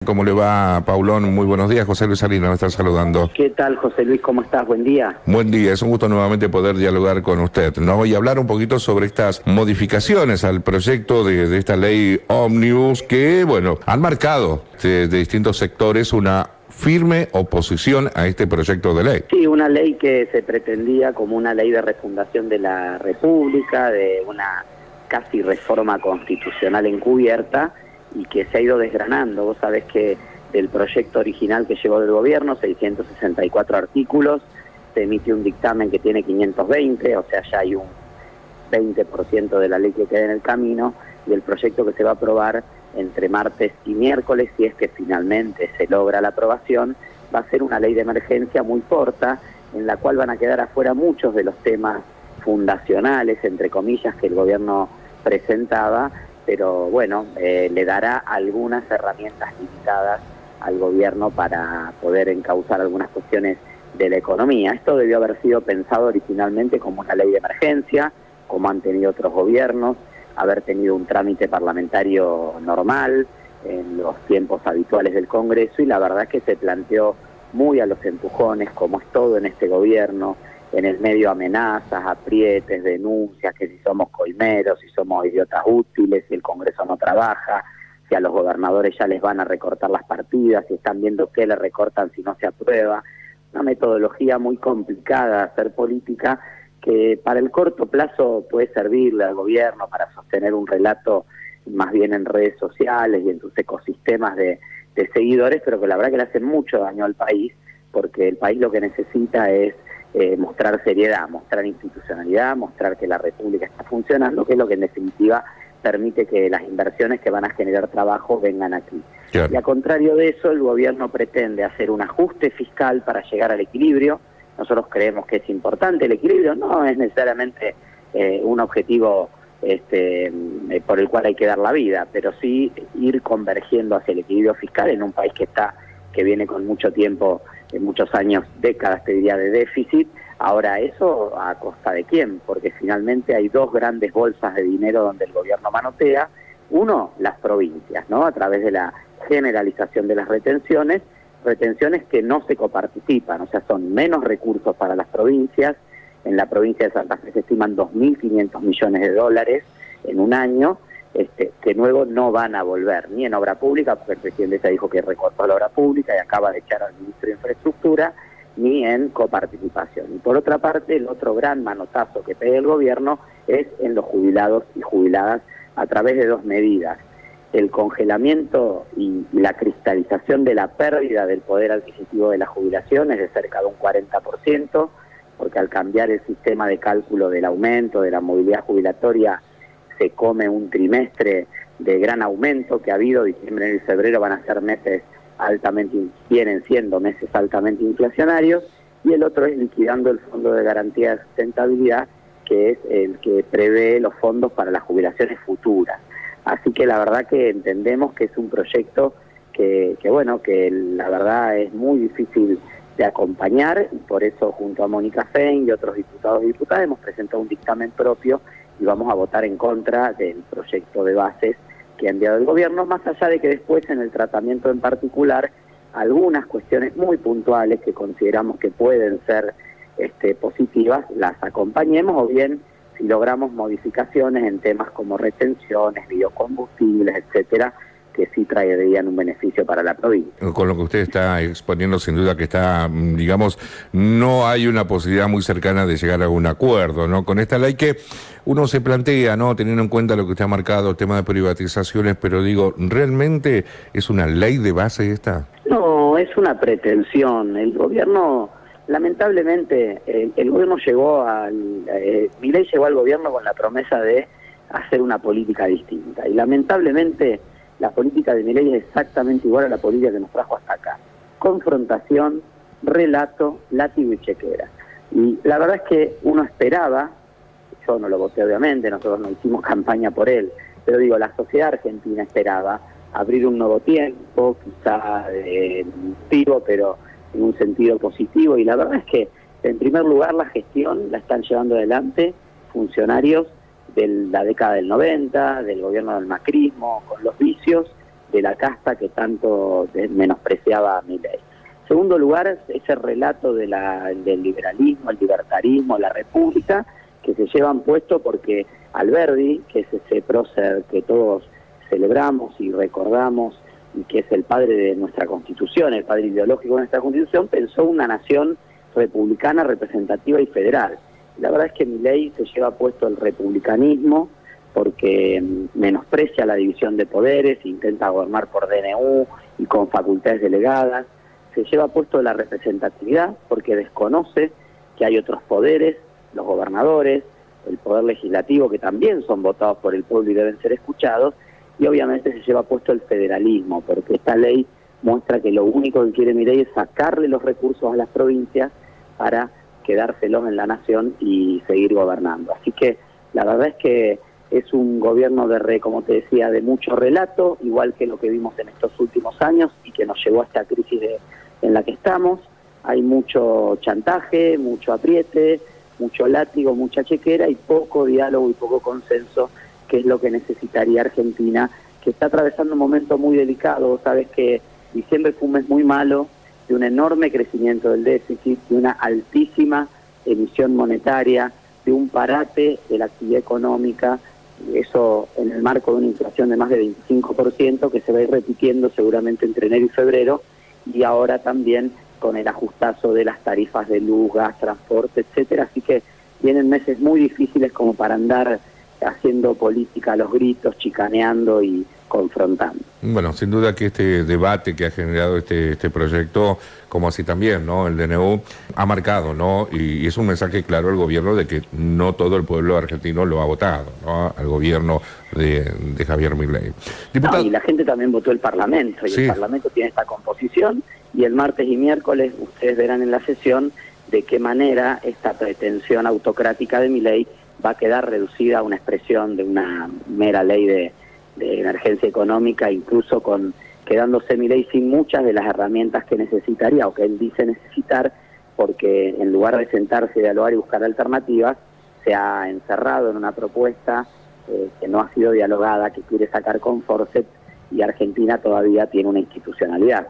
¿Cómo le va, Paulón? Muy buenos días. José Luis Salinas me está saludando. ¿Qué tal, José Luis? ¿Cómo estás? Buen día. Buen día, es un gusto nuevamente poder dialogar con usted, ¿no? Y hablar un poquito sobre estas modificaciones al proyecto de esta ley Ómnibus que, bueno, han marcado de distintos sectores una firme oposición a este proyecto de ley. Sí, una ley que se pretendía como una ley de refundación de la República, de una casi reforma constitucional encubierta y que se ha ido desgranando. Vos sabés que del proyecto original que llegó del gobierno, 664 artículos, se emitió un dictamen que tiene 520, o sea, ya hay un 20% de la ley que queda en el camino, y el proyecto que se va a aprobar entre martes y miércoles, si es que finalmente se logra la aprobación, va a ser una ley de emergencia muy corta, en la cual van a quedar afuera muchos de los temas fundacionales, entre comillas, que el gobierno presentaba, pero bueno, le dará algunas herramientas limitadas al gobierno para poder encauzar algunas cuestiones de la economía. Esto debió haber sido pensado originalmente como una ley de emergencia, como han tenido otros gobiernos, haber tenido un trámite parlamentario normal en los tiempos habituales del Congreso, y la verdad es que se planteó muy a los empujones, como es todo en este gobierno, en el medio amenazas, aprietes, denuncias, que si somos coimeros, si somos idiotas útiles, si el Congreso no trabaja, si a los gobernadores ya les van a recortar las partidas, si están viendo qué le recortan si no se aprueba. Una metodología muy complicada de hacer política que para el corto plazo puede servirle al gobierno para sostener un relato más bien en redes sociales y en sus ecosistemas de seguidores, pero que la verdad que le hace mucho daño al país, porque el país lo que necesita es mostrar seriedad, mostrar institucionalidad, mostrar que la República está funcionando, que es lo que en definitiva permite que las inversiones que van a generar trabajo vengan aquí. Claro. Y a contrario de eso, el gobierno pretende hacer un ajuste fiscal para llegar al equilibrio. Nosotros creemos que es importante el equilibrio, no es necesariamente un objetivo por el cual hay que dar la vida, pero sí ir convergiendo hacia el equilibrio fiscal en un país que viene con mucho tiempo, muchos años, décadas te diría, de déficit. Ahora, ¿eso a costa de quién? Porque finalmente hay dos grandes bolsas de dinero donde el gobierno manotea. Uno, las provincias, ¿no? A través de la generalización de las retenciones que no se coparticipan, o sea, son menos recursos para las provincias. En la provincia de Santa Fe se estiman 2.500 millones de dólares en un año, que luego no van a volver ni en obra pública, porque el presidente ya dijo que recortó la obra pública y acaba de echar al ministro de Infraestructura, ni en coparticipación. Y por otra parte, el otro gran manotazo que pega el gobierno es en los jubilados y jubiladas a través de dos medidas: el congelamiento y la cristalización de la pérdida del poder adquisitivo de las jubilaciones de cerca de un 40%, porque al cambiar el sistema de cálculo del aumento de la movilidad jubilatoria se come un trimestre de gran aumento que ha habido. Diciembre, enero y febrero van a ser meses vienen siendo meses altamente inflacionarios. Y el otro es liquidando el Fondo de Garantía de Sustentabilidad, que es el que prevé los fondos para las jubilaciones futuras. Así que la verdad que entendemos que es un proyecto que la verdad es muy difícil de acompañar, y por eso junto a Mónica Fein y otros diputados y diputadas hemos presentado un dictamen propio y vamos a votar en contra del proyecto de bases que ha enviado el gobierno, más allá de que después en el tratamiento en particular algunas cuestiones muy puntuales que consideramos que pueden ser positivas las acompañemos, o bien si logramos modificaciones en temas como retenciones, biocombustibles, etcétera, que sí traerían un beneficio para la provincia. Con lo que usted está exponiendo, sin duda que está, digamos, no hay una posibilidad muy cercana de llegar a un acuerdo, ¿no? Con esta ley que uno se plantea, ¿no? Teniendo en cuenta lo que usted ha marcado, el tema de privatizaciones, pero digo, ¿realmente es una ley de base esta? No, es una pretensión. El gobierno, lamentablemente, el gobierno Milei llegó al gobierno con la promesa de hacer una política distinta, y lamentablemente la política de Milei es exactamente igual a la política que nos trajo hasta acá: confrontación, relato, látigo y chequera. Y la verdad es que uno esperaba, yo no lo voté obviamente, nosotros no hicimos campaña por él, pero digo, la sociedad argentina esperaba abrir un nuevo tiempo, quizá negativo, pero en un sentido positivo. Y la verdad es que, en primer lugar, la gestión la están llevando adelante funcionarios de la década del 90, del gobierno del macrismo, con los vicios de la casta que tanto menospreciaba a Milei. Segundo lugar, ese relato del liberalismo, el libertarismo, la república, que se llevan puesto porque Alberdi, que es ese prócer que todos celebramos y recordamos, y que es el padre de nuestra Constitución, el padre ideológico de nuestra Constitución, pensó una nación republicana, representativa y federal. La verdad es que Milei se lleva puesto el republicanismo porque menosprecia la división de poderes, intenta gobernar por DNU y con facultades delegadas. Se lleva puesto la representatividad porque desconoce que hay otros poderes, los gobernadores, el poder legislativo, que también son votados por el pueblo y deben ser escuchados, y obviamente se lleva puesto el federalismo, porque esta ley muestra que lo único que quiere Milei es sacarle los recursos a las provincias para quedárselos en la nación y seguir gobernando. Así que la verdad es que es un gobierno como te decía, de mucho relato, igual que lo que vimos en estos últimos años y que nos llevó a esta crisis en la que estamos. Hay mucho chantaje, mucho apriete, mucho látigo, mucha chequera y poco diálogo y poco consenso, que es lo que necesitaría Argentina, que está atravesando un momento muy delicado. Sabes que diciembre fue un mes muy malo, de un enorme crecimiento del déficit, de una altísima emisión monetaria, de un parate de la actividad económica, eso en el marco de una inflación de más de 25%, que se va a ir repitiendo seguramente entre enero y febrero, y ahora también con el ajustazo de las tarifas de luz, gas, transporte, etcétera. Así que vienen meses muy difíciles como para andar haciendo política a los gritos, chicaneando y confrontando. Bueno, sin duda que este debate que ha generado este proyecto, como así también, ¿no? El DNU ha marcado, ¿no? Y es un mensaje claro al gobierno de que no todo el pueblo argentino lo ha votado, ¿no? Al gobierno de Javier Milei. No, y la gente también votó el Parlamento, y sí. El Parlamento tiene esta composición, y el martes y miércoles ustedes verán en la sesión de qué manera esta pretensión autocrática de Milei va a quedar reducida a una expresión de una mera ley de emergencia económica, incluso quedándose Milei sin muchas de las herramientas que necesitaría o que él dice necesitar, porque en lugar de sentarse, dialogar y buscar alternativas, se ha encerrado en una propuesta que no ha sido dialogada, que quiere sacar con forceps, y Argentina todavía tiene una institucionalidad.